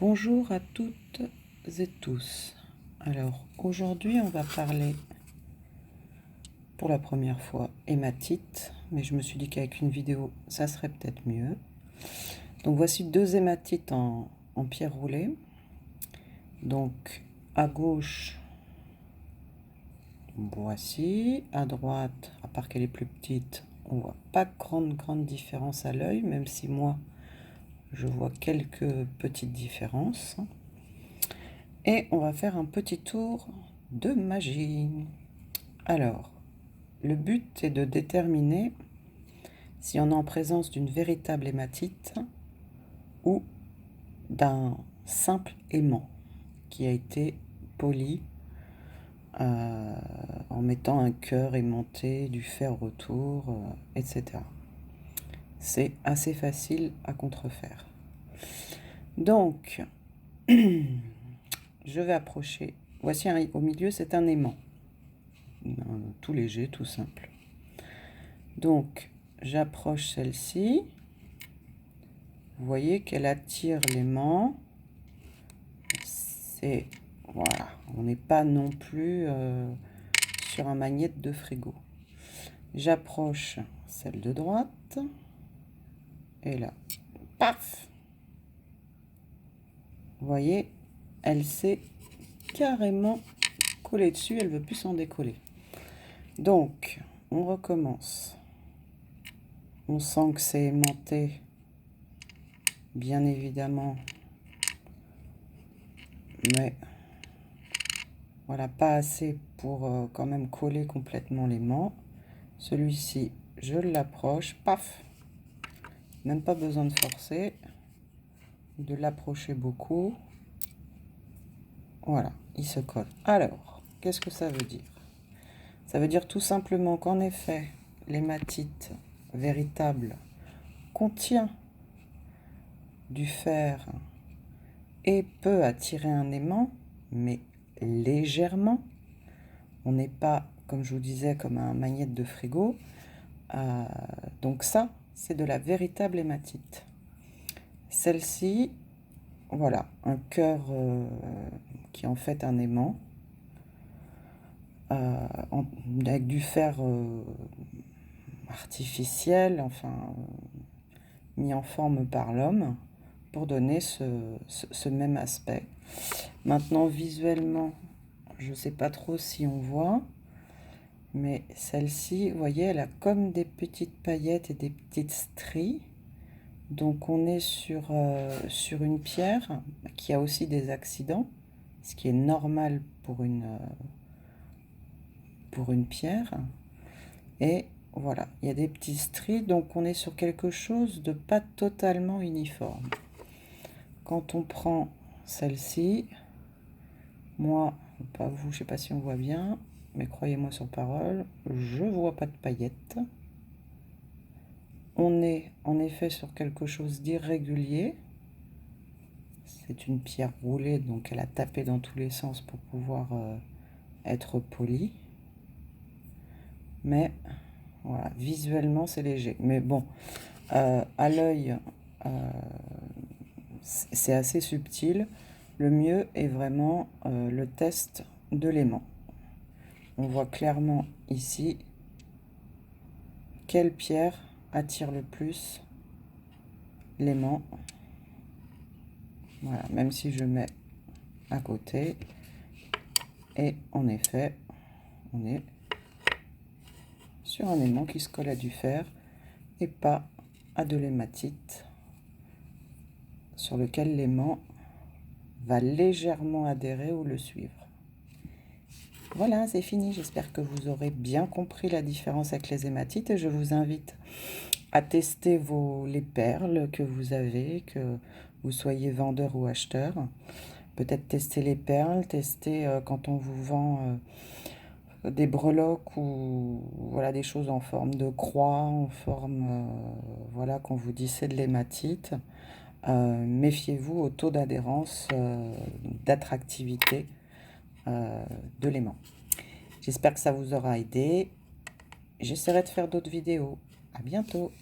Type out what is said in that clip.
Bonjour à toutes et tous. Alors aujourd'hui on va parler pour la première fois hématite, mais je me suis dit qu'avec une vidéo ça serait peut-être mieux. Donc voici deux hématites en pierre roulée. Donc à gauche, voici, à droite, à part qu'elle est plus petite, on voit pas grande différence à l'œil, même si moi je vois quelques petites différences. Et on va faire un petit tour de magie. Alors, le but est de déterminer si on est en présence d'une véritable hématite ou d'un simple aimant qui a été poli en mettant un cœur aimanté, du fer autour, etc. C'est assez facile à contrefaire. Donc, je vais approcher. Voici au milieu, c'est un aimant. Tout léger, tout simple. Donc, j'approche celle-ci. Vous voyez qu'elle attire l'aimant. C'est voilà, on n'est pas non plus sur un magnète de frigo. J'approche celle de droite. Et là, paf! Vous voyez, elle s'est carrément collée dessus. Elle ne veut plus s'en décoller. Donc, on recommence. On sent que c'est aimanté, bien évidemment, mais voilà, pas assez pour quand même coller complètement l'aimant. Celui-ci, je l'approche, paf, même pas besoin de forcer, de l'approcher beaucoup. Voilà, il se colle. Alors, qu'est-ce que ça veut dire? Ça veut dire tout simplement qu'en effet, l'hématite véritable contient du fer et peut attirer un aimant, mais légèrement. On n'est pas, comme je vous disais, comme un magnète de frigo. Donc ça, c'est de la véritable hématite. Celle-ci, voilà, un cœur qui est en fait un aimant, avec du fer artificiel, enfin mis en forme par l'homme, pour donner ce même aspect. Maintenant, visuellement, je ne sais pas trop si on voit, mais celle-ci, vous voyez, elle a comme des petites paillettes et des petites stries. Donc on est sur une pierre qui a aussi des accidents, ce qui est normal pour une pierre. Et voilà, il y a des petits stries, donc on est sur quelque chose de pas totalement uniforme. Quand on prend celle-ci, moi, pas vous, je sais pas si on voit bien, mais croyez-moi sur parole, je vois pas de paillettes. On est en effet sur quelque chose d'irrégulier. C'est une pierre roulée, donc elle a tapé dans tous les sens pour pouvoir être polie. Mais voilà, visuellement c'est léger. Mais bon, à l'œil, c'est assez subtil. Le mieux est vraiment le test de l'aimant. On voit clairement ici quelle pierre attire le plus l'aimant. Voilà, même si je mets à côté. Et en effet, on est sur un aimant qui se colle à du fer et pas à de l'hématite sur lequel l'aimant va légèrement adhérer ou le suivre. Voilà, c'est fini. J'espère que vous aurez bien compris la différence avec les hématites et je vous invite à tester les perles que vous avez, que vous soyez vendeur ou acheteur. Peut-être tester les perles, tester quand on vous vend des breloques ou voilà, des choses en forme de croix, en forme, voilà, qu'on vous dit c'est de l'hématite. Méfiez-vous au taux d'adhérence, d'attractivité de l'aimant. J'espère que ça vous aura aidé. J'essaierai de faire d'autres vidéos. À bientôt.